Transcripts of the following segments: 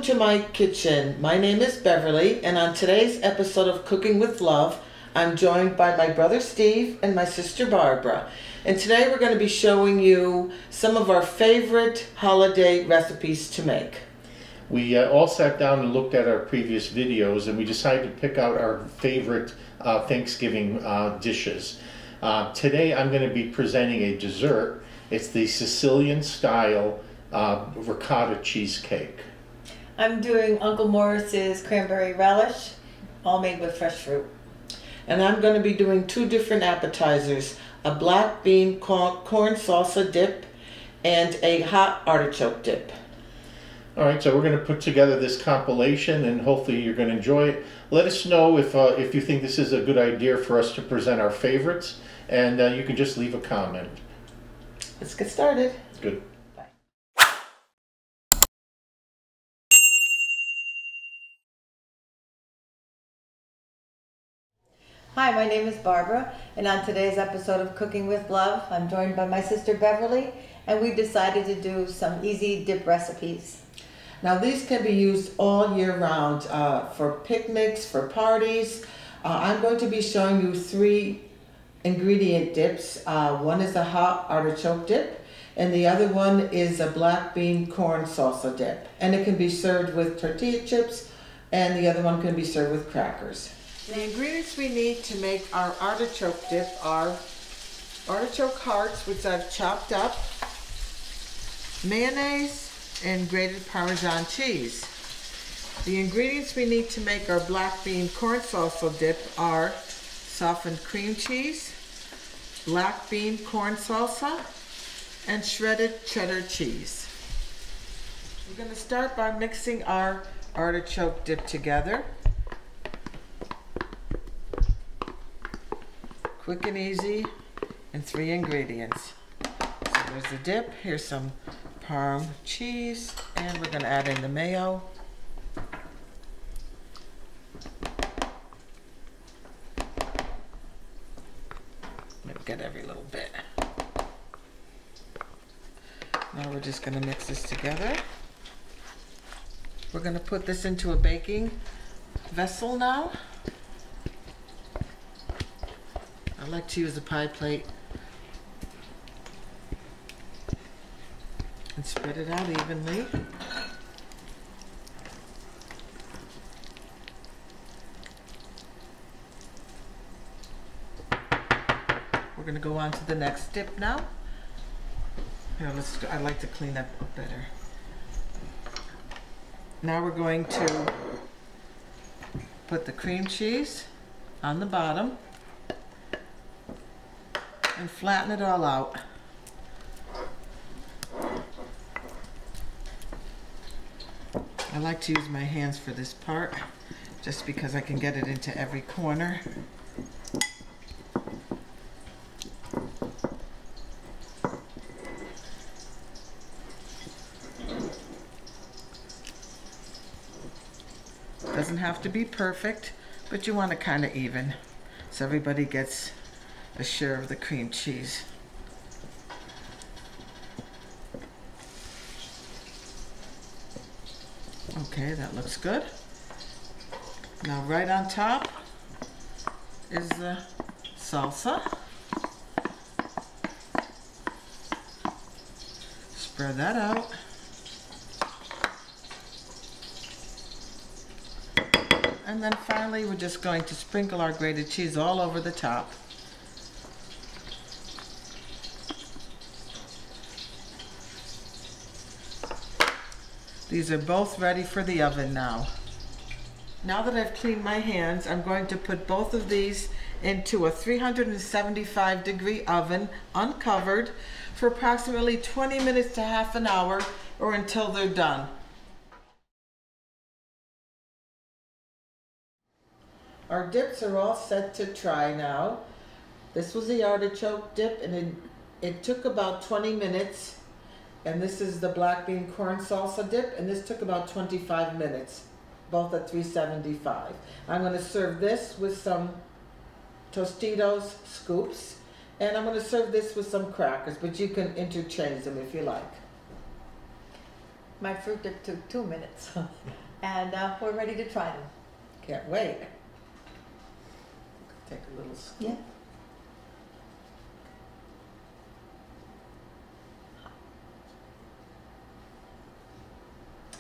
to my kitchen. My name is Beverly, and on today's episode of Cooking with Love, I'm joined by my brother Steve and my sister Barbara. And today we're going to be showing you some of our favorite holiday recipes to make. We all sat down and looked at our previous videos, and we decided to pick out our favorite Thanksgiving dishes. Today I'm going to be presenting a dessert. It's the Sicilian style ricotta cheesecake. I'm doing Uncle Morris's cranberry relish, all made with fresh fruit. And I'm going to be doing two different appetizers, a black bean corn salsa dip and a hot artichoke dip. Alright, so we're going to put together this compilation, and hopefully you're going to enjoy it. Let us know if you think this is a good idea for us to present our favorites, and you can just leave a comment. Let's get started. Good. Hi, my name is Barbara, and on today's episode of Cooking with Love, I'm joined by my sister Beverly, and we decided to do some easy dip recipes. Now these can be used all year round for picnics, for parties. I'm going to be showing you 3 ingredient dips. One is a hot artichoke dip, and the other one is a black bean corn salsa dip. And it can be served with tortilla chips, and the other one can be served with crackers. The ingredients we need to make our artichoke dip are artichoke hearts, which I've chopped up, mayonnaise, and grated Parmesan cheese. The ingredients we need to make our black bean corn salsa dip are softened cream cheese, black bean corn salsa, and shredded cheddar cheese. We're going to start by mixing our artichoke dip together. Quick and easy, and 3 ingredients. So there's the dip, here's some Parm cheese, and we're going to add in the mayo. Let me get every little bit. Now we're just going to mix this together. We're going to put this into a baking vessel now. I like to use a pie plate and spread it out evenly. We're going to go on to the next dip now. Here, I like to clean up better. Now we're going to put the cream cheese on the bottom and flatten it all out. I like to use my hands for this part, just because I can get it into every corner. Doesn't have to be perfect, but you want it kind of even, so everybody gets a share of the cream cheese. Okay, that looks good. Now right on top is the salsa. Spread that out. And then finally we're just going to sprinkle our grated cheese all over the top. These are both ready for the oven now. Now that I've cleaned my hands, I'm going to put both of these into a 375-degree oven, uncovered, for approximately 20 minutes to half an hour, or until they're done. Our dips are all set to try now. This was the artichoke dip, and it took about 20 minutes. And this is the black bean corn salsa dip, and this took about 25 minutes, both at 375. I'm going to serve this with some Tostitos scoops, and I'm going to serve this with some crackers, but you can interchange them if you like. My fruit dip took 2 minutes. And we're ready to try them. Can't wait. Take a little scoop. Yeah.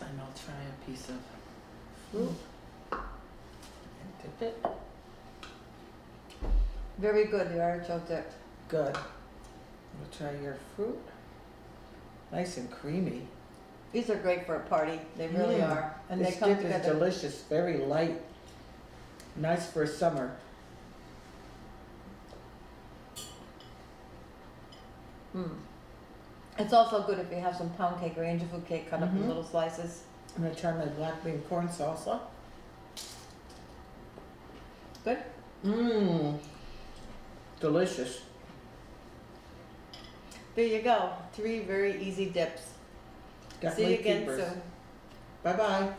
And I'll try a piece of fruit and dip it. Very good, the artichoke dip. Good. We'll try your fruit. Nice and creamy. These are great for a party. They really are. And This they come dip together. is delicious, very light. Nice for summer. It's also good if you have some pound cake or angel food cake cut up in little slices. I'm gonna try my black bean corn salsa. Good? Mmm. Delicious. There you go. 3 very easy dips. Definitely See you again keepers. soon. Bye-bye.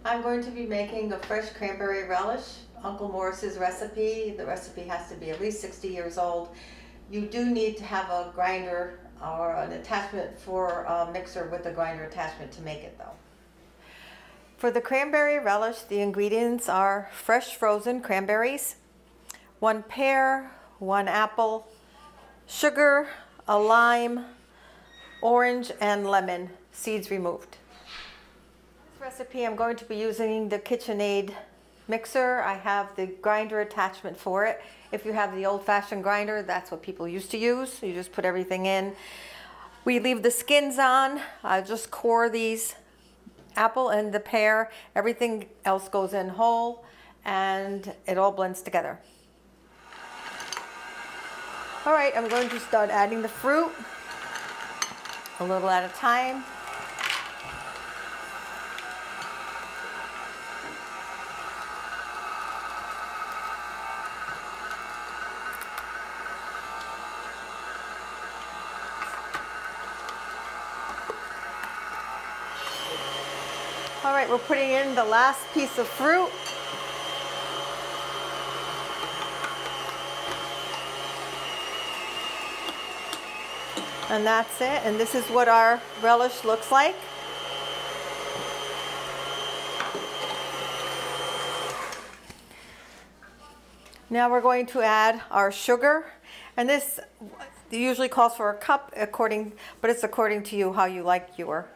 I'm going to be making a fresh cranberry relish, Uncle Morris's recipe. The recipe has to be at least 60 years old. You do need to have a grinder or an attachment for a mixer with a grinder attachment to make it though. For the cranberry relish, the ingredients are fresh frozen cranberries, 1 pear, 1 apple, sugar, a lime, orange, and lemon, seeds removed. Recipe, I'm going to be using the KitchenAid mixer. I have the grinder attachment for it. If you have the old-fashioned grinder, that's what people used to use. You just put everything in. We leave the skins on. I just core these apple and the pear. Everything else goes in whole and it all blends together. All right, I'm going to start adding the fruit a little at a time. All right, we're putting in the last piece of fruit. And that's it. And this is what our relish looks like. Now we're going to add our sugar. And this usually calls for a cup, but it's according to you how you like your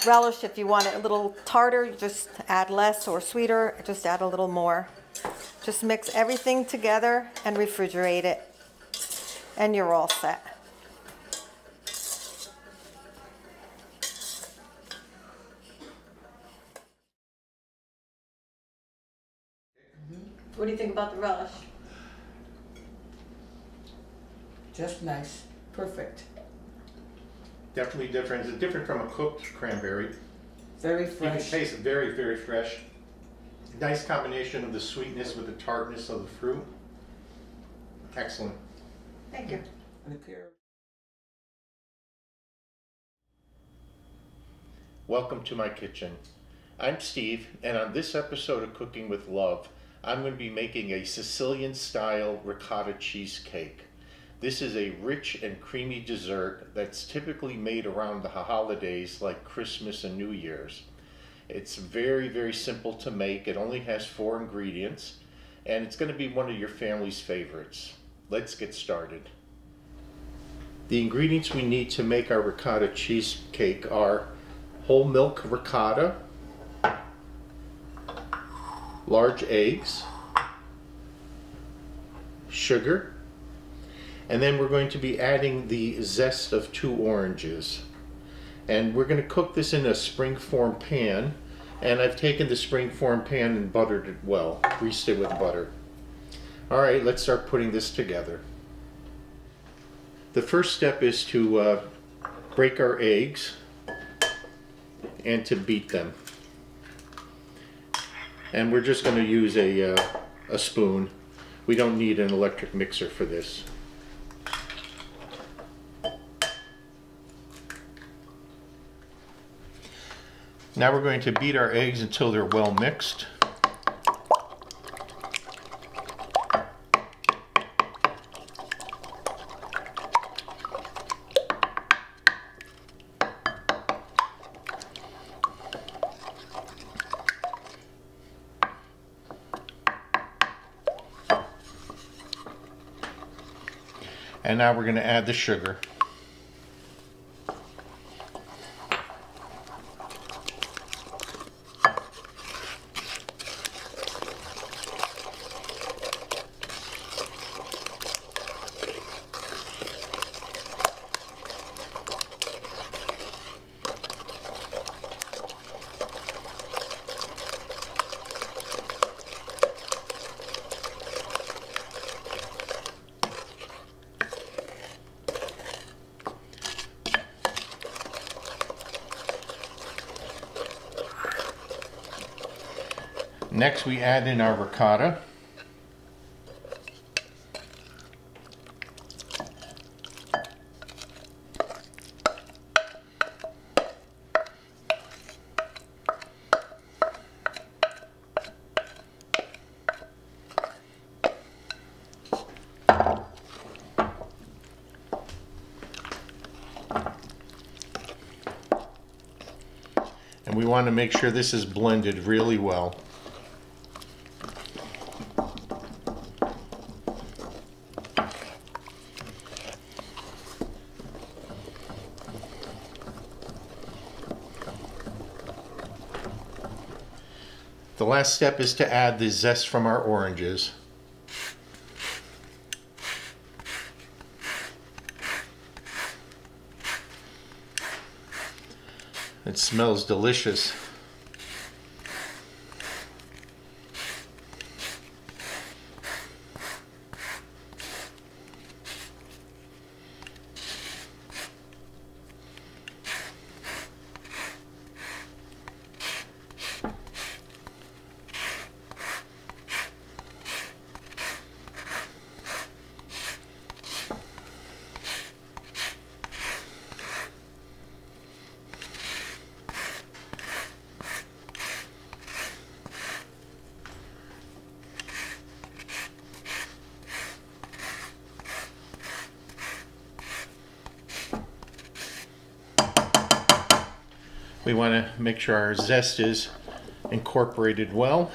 relish. If you want it a little tartar, you just add less, or sweeter, just add a little more. Just mix everything together and refrigerate it, and you're all set. What do you think about the relish? Just nice. Perfect. Definitely different. It's different from a cooked cranberry. Very You can fresh. taste it very, very fresh. Nice combination of the sweetness with the tartness of the fruit. Excellent. Thank you. And the pear. Welcome to my kitchen. I'm Steve, and on this episode of Cooking with Love, I'm going to be making a Sicilian style ricotta cheesecake. This is a rich and creamy dessert that's typically made around the holidays like Christmas and New Year's. It's very, very simple to make. It only has 4 ingredients, and it's going to be one of your family's favorites. Let's get started. The ingredients we need to make our ricotta cheesecake are whole milk ricotta, large eggs, sugar, and then we're going to be adding the zest of 2 oranges. And we're going to cook this in a springform pan, and I've taken the springform pan and buttered it well, greased it with butter. All right, let's start putting this together. The first step is to break our eggs and to beat them. And we're just going to use a spoon. We don't need an electric mixer for this. Now we're going to beat our eggs until they're well mixed. And now we're going to add the sugar. Next we add in our ricotta. And we want to make sure this is blended really well. The last step is to add the zest from our oranges. It smells delicious. We want to make sure our zest is incorporated well.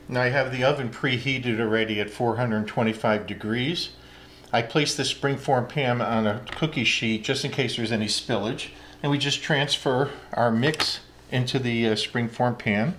Now I have the oven preheated already at 425 degrees. I place the springform pan on a cookie sheet just in case there's any spillage. And we just transfer our mix into the springform pan.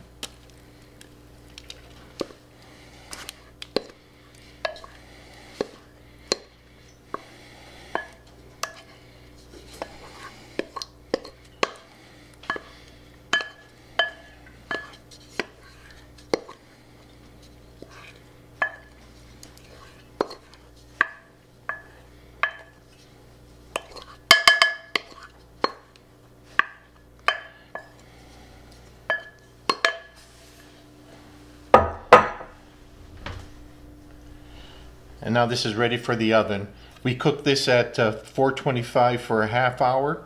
And now this is ready for the oven. We cook this at 425 for a half hour,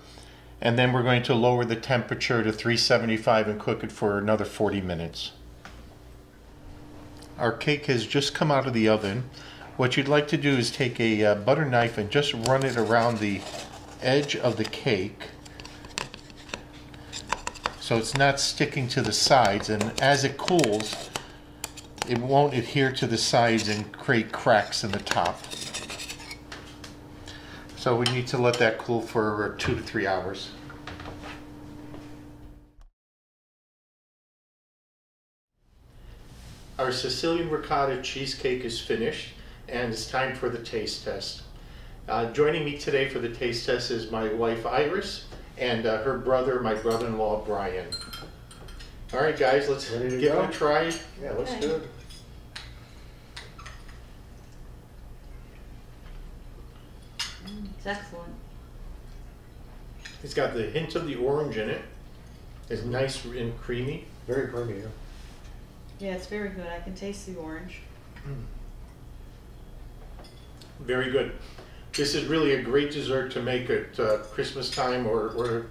and then we're going to lower the temperature to 375 and cook it for another 40 minutes. Our cake has just come out of the oven. What you'd like to do is take a butter knife and just run it around the edge of the cake so it's not sticking to the sides, and as it cools it won't adhere to the sides and create cracks in the top. So we need to let that cool for 2 to 3 hours. Our Sicilian ricotta cheesecake is finished, and it's time for the taste test. Joining me today for the taste test is my wife Iris and her brother, my brother-in-law Brian. All right, guys, let's give it a try. Yeah, let's do it. It's excellent. It's got the hint of the orange in it. It's nice and creamy. Very creamy, yeah. Yeah, it's very good. I can taste the orange. Very good. This is really a great dessert to make at Christmas time or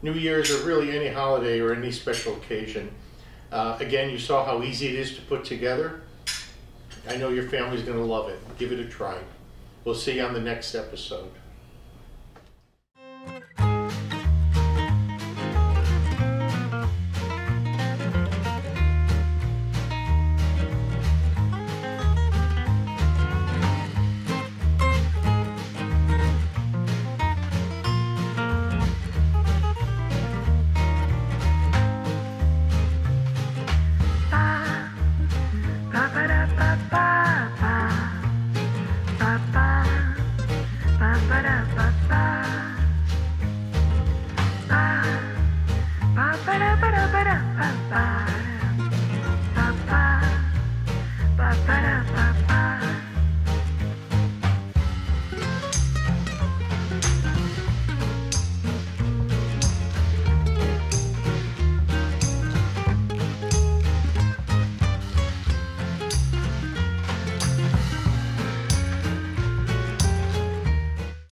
New Year's, or really any holiday or any special occasion. Again, you saw how easy it is to put together. I know your family's going to love it. Give it a try. We'll see you on the next episode.